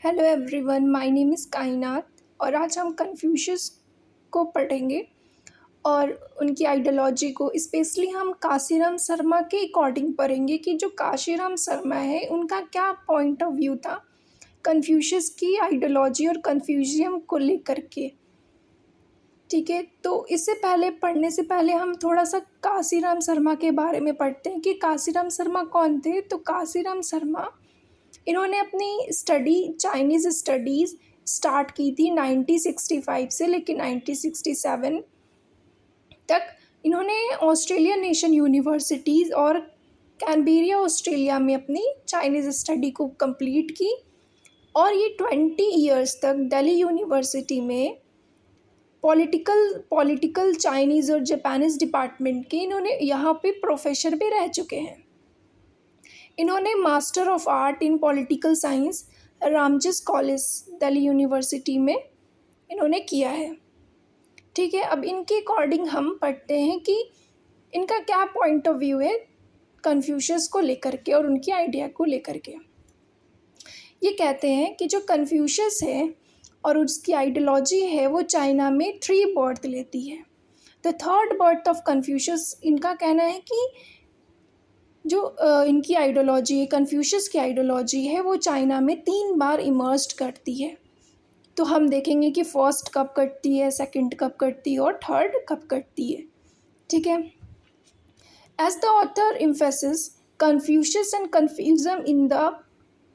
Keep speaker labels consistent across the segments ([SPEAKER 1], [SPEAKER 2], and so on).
[SPEAKER 1] Hello everyone, my name is कायनात और आज हम कन्फ्यूशियस को पढ़ेंगे और उनकी आइडियोलॉजी को। स्पेशली हम काशीराम शर्मा के अकॉर्डिंग पढ़ेंगे कि जो काशीराम शर्मा है उनका क्या पॉइंट ऑफ व्यू था कन्फ्यूशियस की आइडियोलॉजी और कन्फ्यूजियम को लेकर के। ठीक है, तो इससे पहले पढ़ने से पहले हम थोड़ा सा काशीराम शर्मा के बारे में पढ़ते हैं कि काशीराम शर्मा कौन थे। तो काशीराम शर्मा, इन्होंने अपनी स्टडी चाइनीज़ स्टडीज़ स्टार्ट की थी 1965 से, लेकिन 1967 तक इन्होंने ऑस्ट्रेलियन नेशन यूनिवर्सिटीज़ और कैनबेरिया ऑस्ट्रेलिया में अपनी चाइनीज़ स्टडी को कंप्लीट की और ये 20 ईयर्स तक दिल्ली यूनिवर्सिटी में पॉलिटिकल चाइनीज़ और जापानीज़ डिपार्टमेंट के इन्होंने यहाँ पे प्रोफेसर भी रह चुके हैं। इन्होंने master of art in political science रामजिस college Delhi university में इन्होंने किया है। ठीक है, अब इनके अकॉर्डिंग हम पढ़ते हैं कि इनका क्या पॉइंट ऑफ व्यू है कन्फ्यूशियस को लेकर के और उनकी आइडिया को लेकर के। ये कहते हैं कि जो कन्फ्यूशियस है और उसकी आइडियोलॉजी है वो चाइना में 3 बर्थ लेती है। The third birth of Confucius, इनका कहना है कि जो इनकी आइडियोलॉजी है, कन्फ्यूशियस की आइडियोलॉजी है, वो चाइना में 3 बार इमर्ज करती है। तो हम देखेंगे कि फर्स्ट कब कटती है, सेकंड कब कटती है और थर्ड कब कटती है। ठीक है, as the author emphasis Confucius and कन्फ्यूजम in the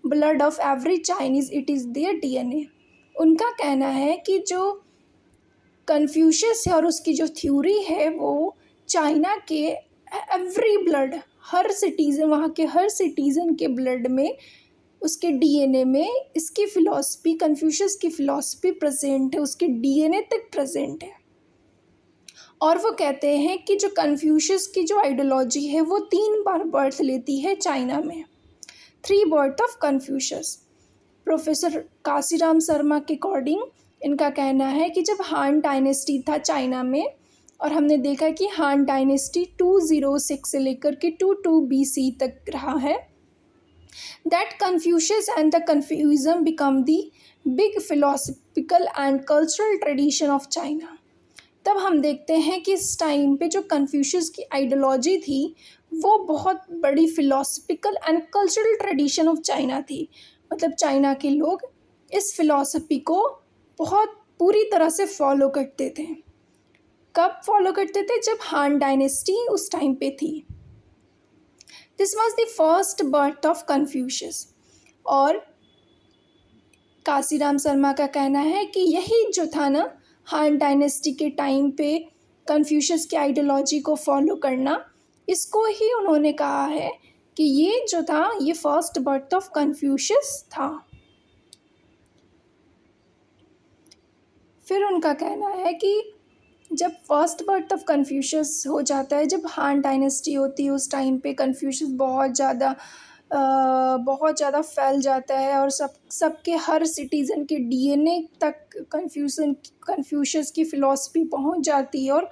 [SPEAKER 1] blood of every Chinese, it is there DNA. उनका कहना है कि जो कन्फ्यूशियस है और उसकी जो थ्योरी है वो चाइना के एवरी ब्लड, हर सिटीज़न, वहाँ के हर सिटीज़न के ब्लड में, उसके डीएनए में इसकी फ़िलॉसफी, कन्फ्यूशियस की फ़िलॉसफी प्रेजेंट है, उसके डीएनए तक प्रेजेंट है। और वो कहते हैं कि जो कन्फ्यूशियस की जो आइडियोलॉजी है वो 3 बार बर्थ लेती है चाइना में, 3 birth of Confucius. Professor Kashiram Sharma के अकॉर्डिंग इनका कहना है कि जब हान डायनेस्टी था चाइना में, और हमने देखा कि हान डायनेस्टी 206 से लेकर के 22 BC तक रहा है, that Confucius and the कन्फ्यूजम become the big philosophical and cultural tradition of China. तब हम देखते हैं कि इस टाइम पे जो कन्फ्यूशियस की आइडियोलॉजी थी वो बहुत बड़ी philosophical and cultural tradition of China थी। मतलब चाइना के लोग इस फिलॉसफी को बहुत पूरी तरह से फॉलो करते थे। कब फॉलो करते थे? जब हान डायनेस्टी उस टाइम पे थी। This was the first birth of Confucius. और काशीराम शर्मा का कहना है कि यही जो था ना, हान डायनेस्टी के टाइम पे कन्फ्यूशियस की आइडियोलॉजी को फॉलो करना, इसको ही उन्होंने कहा है कि ये जो था ये फर्स्ट बर्थ ऑफ कन्फ्यूशियस था। फिर उनका कहना है कि जब फर्स्ट बर्थ ऑफ कन्फ्यूशियस हो जाता है, जब हान डायनेस्टी होती है, उस टाइम पे कन्फ्यूशियस बहुत ज़्यादा फैल जाता है और सबके हर सिटीज़न के डीएनए तक कन्फ्यूशियस की फ़िलॉसफी पहुंच जाती है और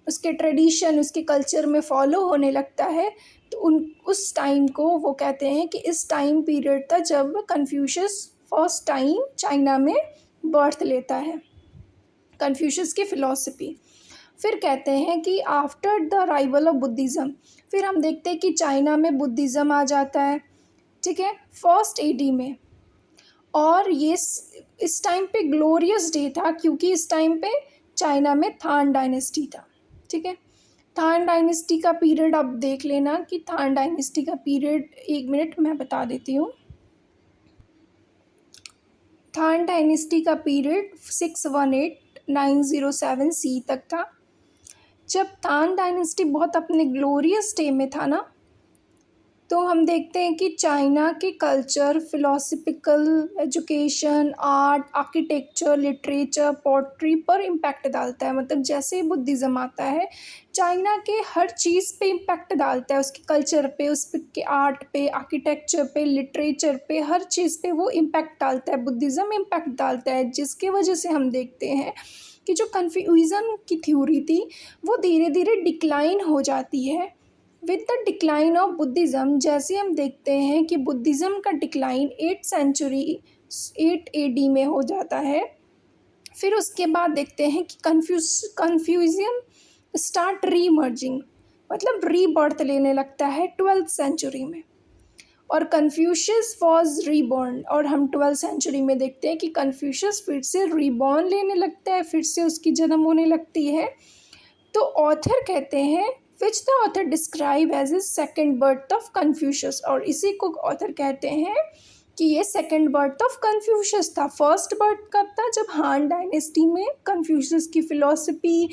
[SPEAKER 1] उसके ट्रेडिशन, उसके कल्चर में फॉलो होने लगता है। तो उस टाइम को वो कहते हैं कि इस टाइम पीरियड था जब कन्फ्यूशियस फर्स्ट टाइम चाइना में बर्थ लेता है, कन्फ्यूशियस की फ़िलॉसफी। फिर कहते हैं कि after the arrival of Buddhism, फिर हम देखते हैं कि चाइना में बुद्धिज़्म आ जाता है। ठीक है, फर्स्ट AD में। और ये इस टाइम पे ग्लोरियस डे था क्योंकि इस टाइम पे चाइना में थान डायनेस्टी था। ठीक है, थान डायनेस्टी का पीरियड आप देख लेना कि थान डायनेस्टी का पीरियड, 1 मिनट मैं बता देती हूँ। थान डायनेस्टी का पीरियड 618-907 C तक था। जब थान डायनेस्टी बहुत अपने ग्लोरियस डे में था ना, तो हम देखते हैं कि चाइना के culture, philosophical, education, art, architecture, literature, poetry पर इम्पैक्ट डालता है। मतलब जैसे ही बुद्धिज़्म आता है, चाइना के हर चीज़ पे इम्पैक्ट डालता है, उसके कल्चर पे, उसके आर्ट पे, आर्किटेक्चर पे, लिटरेचर पे, हर चीज़ पे वो इम्पैक्ट डालता है, बुद्धिज़्म इम्पैक्ट डालता है। जिसकी वजह से हम देखते हैं कि जो कन्फ्यूज़न की थ्योरी थी वो धीरे धीरे डिक्लाइन हो जाती है with the decline of Buddhism. जैसे हम देखते हैं कि बुद्धिज़्म का डिक्लाइन 8th सेंचुरी 8 AD में हो जाता है। फिर उसके बाद देखते हैं कि कन्फ्यूजियम स्टार्ट रीमर्जिंग, मतलब रीबर्थ लेने लगता है 12th सेंचुरी में। और कन्फ्यूशियस वॉज रीबॉर्न, और हम 12th सेंचुरी में देखते हैं कि कन्फ्यूशियस फिर से रीबॉर्न लेने लगता है, फिर से उसकी जन्म होने लगती है। तो ऑथर कहते हैं which the author describe as a second birth of Confucius, और इसी को ऑथर कहते हैं कि ये सेकेंड बर्थ ऑफ कन्फ्यूशियस था। फर्स्ट बर्थ कब था? जब हान डायनेस्टी में कन्फ्यूशियस की फ़िलॉसफी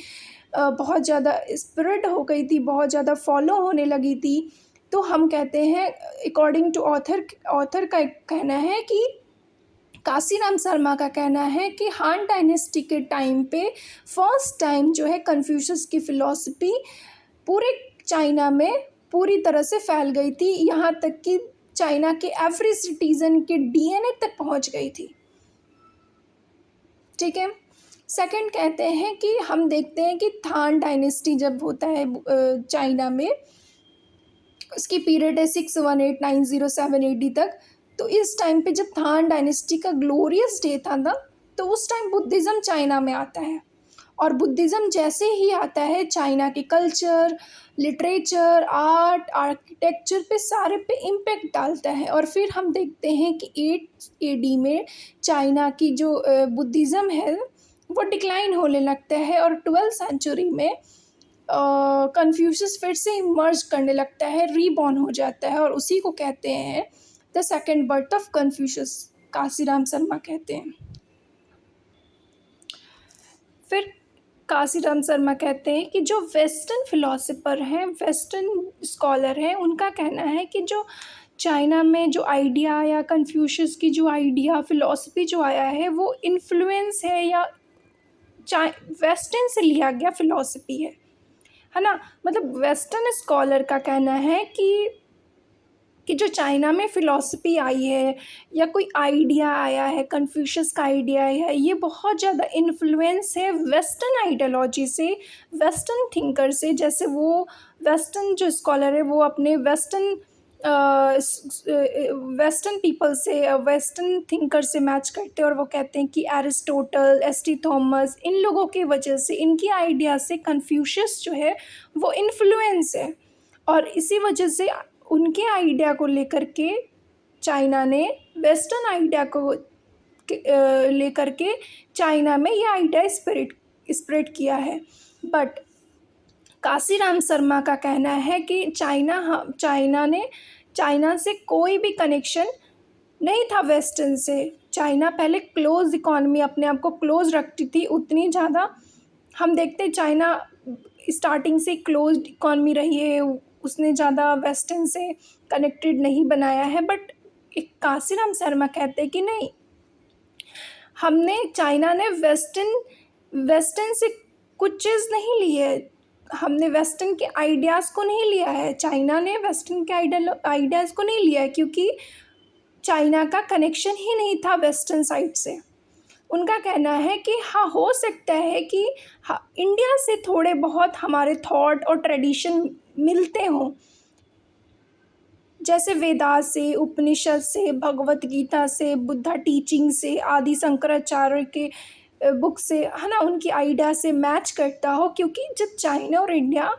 [SPEAKER 1] बहुत ज़्यादा स्प्रेड हो गई थी, बहुत ज़्यादा फॉलो होने लगी थी। तो हम कहते हैं अकॉर्डिंग टू ऑथर का एक कहना है कि काशीराम शर्मा का कहना है कि हान डायनेस्टी के टाइम पे फर्स्ट टाइम जो है कन्फ्यूशियस की फ़िलॉसफी पूरे चाइना में पूरी तरह से फैल गई थी, यहाँ तक कि चाइना के एवरी सिटीज़न के डीएनए तक पहुँच गई थी। ठीक है। सेकंड कहते हैं कि हम देखते हैं कि थान डायनेस्टी जब होता है चाइना में, उसकी पीरियड है 618-907 AD तक। तो इस टाइम पे जब थान डायनेस्टी का ग्लोरियस डे था ना, तो उस टाइम बुद्धिज़्म चाइना में आता है, और बुद्धिज़्म जैसे ही आता है चाइना के कल्चर, लिटरेचर, आर्ट, आर्किटेक्चर पे सारे पे इम्पेक्ट डालता है। और फिर हम देखते हैं कि 8 AD में चाइना की जो बुद्धिज़्म है वो डिक्लाइन होने लगता है, और 12th सेंचुरी में कन्फ्यूशियस फिर से इमर्ज करने लगता है, रीबॉर्न हो जाता है, और उसी को कहते हैं the second birth of Confucius, Kashiram Sharma कहते हैं। फिर काशीराम शर्मा कहते हैं कि जो वेस्टर्न फिलोसोफर हैं, वेस्टर्न स्कॉलर हैं, उनका कहना है कि जो चाइना में जो आइडिया या कन्फ्यूशियस की जो आइडिया फ़िलॉसफी जो आया है वो इन्फ्लुएंस है या वेस्टर्न से लिया गया फ़िलॉसफी है ना। मतलब वेस्टर्न स्कॉलर का कहना है कि जो चाइना में फ़िलॉसफी आई है या कोई आइडिया आया है, कन्फ्यूशियस का आइडिया है, ये बहुत ज़्यादा इन्फ्लुएंस है वेस्टर्न आइडियोलॉजी से, वेस्टर्न थिंकर से। जैसे वो वेस्टर्न जो स्कॉलर है वो अपने वेस्टर्न पीपल से, वेस्टर्न थिंकर से मैच करते हैं, और वो कहते हैं कि एरिस्टोटल, एस.टी. थॉमस, इन लोगों की वजह से, इनकी आइडिया से कन्फ्यूशियस जो है वो इन्फ्लुएंस है, और इसी वजह से उनके आइडिया को लेकर के चाइना ने वेस्टर्न आइडिया को लेकर के चाइना में ये आइडिया स्प्रेड किया है। बट काशीराम शर्मा का कहना है कि चाइना से कोई भी कनेक्शन नहीं था वेस्टर्न से। चाइना पहले क्लोज इकॉनमी, अपने आप को क्लोज रखती थी, उतनी ज़्यादा हम देखते हैं चाइना स्टार्टिंग से क्लोज इकॉनमी रही है, उसने ज़्यादा वेस्टर्न से कनेक्टेड नहीं बनाया है। बट एक काशीराम शर्मा कहते हैं कि नहीं, चाइना ने वेस्टर्न से कुछ चीज़ नहीं ली है, हमने वेस्टर्न के आइडियाज़ को नहीं लिया है, चाइना ने वेस्टर्न के आइडियाज़ को नहीं लिया है, क्योंकि चाइना का कनेक्शन ही नहीं था वेस्टर्न साइड से। उनका कहना है कि हाँ, हो सकता है कि हाँ, इंडिया से थोड़े बहुत हमारे थॉट और ट्रेडिशन मिलते हों, जैसे वेदास से, उपनिषद से, भगवत गीता से, बुद्धा टीचिंग से, आदि शंकराचार्य के बुक से, है ना, उनकी आइडिया से मैच करता हो। क्योंकि जब चाइना और इंडिया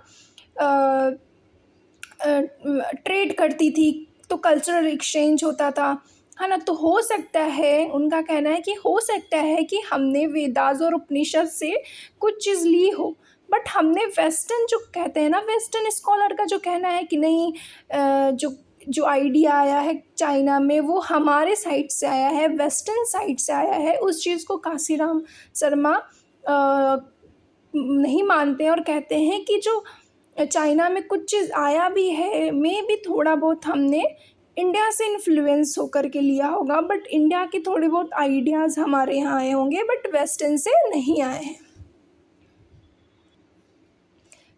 [SPEAKER 1] ट्रेड करती थी तो कल्चरल एक्सचेंज होता था, है ना। तो हो सकता है, उनका कहना है कि हो सकता है कि हमने वेदास और उपनिषद से कुछ चीज़ ली हो, बट हमने वेस्टर्न जो कहते हैं ना, वेस्टर्न स्कॉलर का जो कहना है कि नहीं, जो आइडिया आया है चाइना में वो हमारे साइड से आया है, वेस्टर्न साइड से आया है। उस चीज़ को काशीराम शर्मा नहीं मानते हैं, और कहते हैं कि जो चाइना में कुछ चीज़ आया भी है, में भी थोड़ा बहुत हमने इंडिया से इन्फ्लुएंस होकर के लिया होगा, बट इंडिया के थोड़े बहुत आइडियाज़ हमारे यहाँ आए होंगे, बट वेस्टर्न से नहीं आए हैं।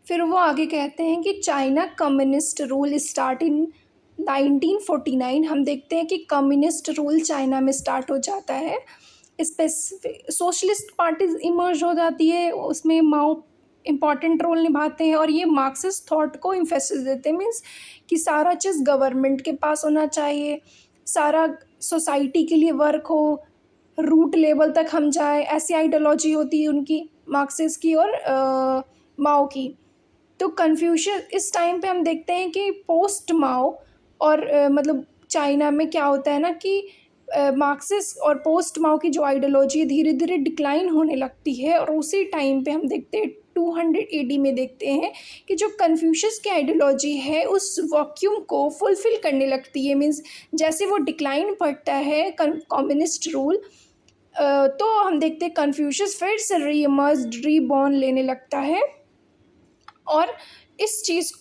[SPEAKER 1] फिर वो आगे कहते हैं कि China communist rule start in 1949। हम देखते हैं कि कम्युनिस्ट रूल चाइना में स्टार्ट हो जाता है, स्पेसिफिक सोशलिस्ट पार्टीज इमर्ज हो जाती है, उसमें माओ इम्पॉर्टेंट रोल निभाते हैं, और ये मार्क्सिस्ट थॉट को इम्फेसिस देते हैं, मीन्स कि सारा चीज़ गवर्नमेंट के पास होना चाहिए, सोसाइटी के लिए वर्क हो, रूट लेवल तक हम जाएँ, ऐसी आइडियोलॉजी होती है उनकी, मार्क्सिस्ट की और माओ की। तो कन्फ्यूशियस इस टाइम पे हम देखते हैं कि पोस्ट माओ और मतलब चाइना में क्या होता है ना कि मार्क्सिस्ट और पोस्ट माओ की जो आइडियोलॉजी धीरे धीरे डिक्लाइन होने लगती है, और उसी टाइम पे हम देखते हैं 200 एडी में देखते हैं कि जो कन्फ्यूशियस की आइडियोलॉजी है उस वैक्यूम को फुलफिल करने लगती है। मीन्स जैसे वो डिक्लाइन पड़ता है कम्युनिस्ट रूल, तो हम देखते हैं कन्फ्यूशियस फिर से रीइमर्ज रीबॉर्न लेने लगता है। और इस चीज़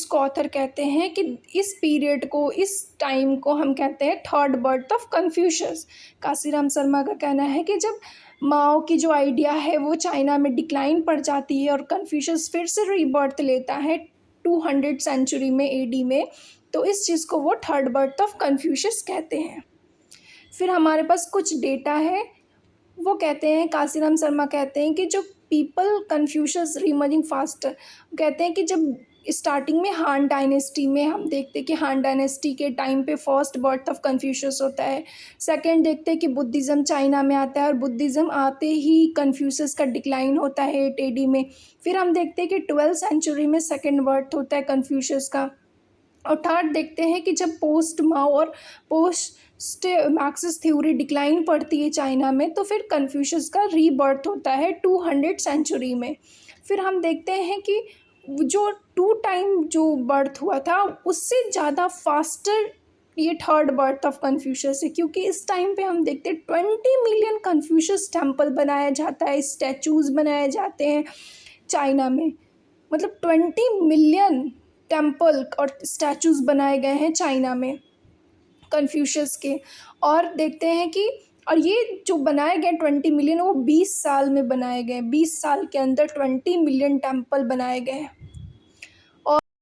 [SPEAKER 1] को ऑथर कहते हैं कि इस पीरियड को, इस टाइम को हम कहते हैं third birth of Confucius. Kashiram Sharma का कहना है कि जब माओ की जो आइडिया है वो चाइना में डिक्लाइन पड़ जाती है और कन्फ्यूशियस फिर से रीबर्थ लेता है 200 सेंचुरी में एडी में, तो इस चीज़ को वो थर्ड बर्थ ऑफ कन्फ्यूशियस कहते हैं। फिर हमारे पास कुछ डेटा है, वो कहते हैं, काशीराम शर्मा कहते हैं कि जो पीपल कन्फ्यूशियस रीमर्जिंग फास्टर, कहते हैं कि जब स्टार्टिंग में हान डायनेस्टी में हम देखते हैं कि हान डायनेस्टी के टाइम पे फर्स्ट बर्थ ऑफ कन्फ्यूशियस होता है। सेकंड देखते हैं कि बुद्धिज़्म चाइना में आता है और बुद्धिज़्म आते ही कन्फ्यूशियस का डिक्लाइन होता है 8 एडी में। फिर हम देखते हैं कि 12th सेंचुरी में सेकंड बर्थ होता है कन्फ्यूशियस का। और थर्ड देखते हैं कि जब पोस्ट माओ और पोस्ट मार्क्सिस्ट थ्योरी डिक्लाइन पड़ती है चाइना में, तो फिर कन्फ्यूशियस का रीबर्थ होता है 200 सेंचुरी में। फिर हम देखते हैं कि जो टू टाइम जो बर्थ हुआ था उससे ज़्यादा फास्टर ये थर्ड बर्थ ऑफ कन्फ्यूशियस है, क्योंकि इस टाइम पे हम देखते हैं 20 मिलियन कन्फ्यूशियस टेम्पल बनाया जाता है, स्टैचूज़ बनाए जाते हैं चाइना में। मतलब 20 मिलियन टेम्पल और स्टैचूज़ बनाए गए हैं चाइना में कन्फ्यूशियस के। और देखते हैं कि और ये जो बनाए गए 20 मिलियन वो 20 साल में बनाए गए, 20 साल के अंदर 20 मिलियन टेम्पल बनाए गए।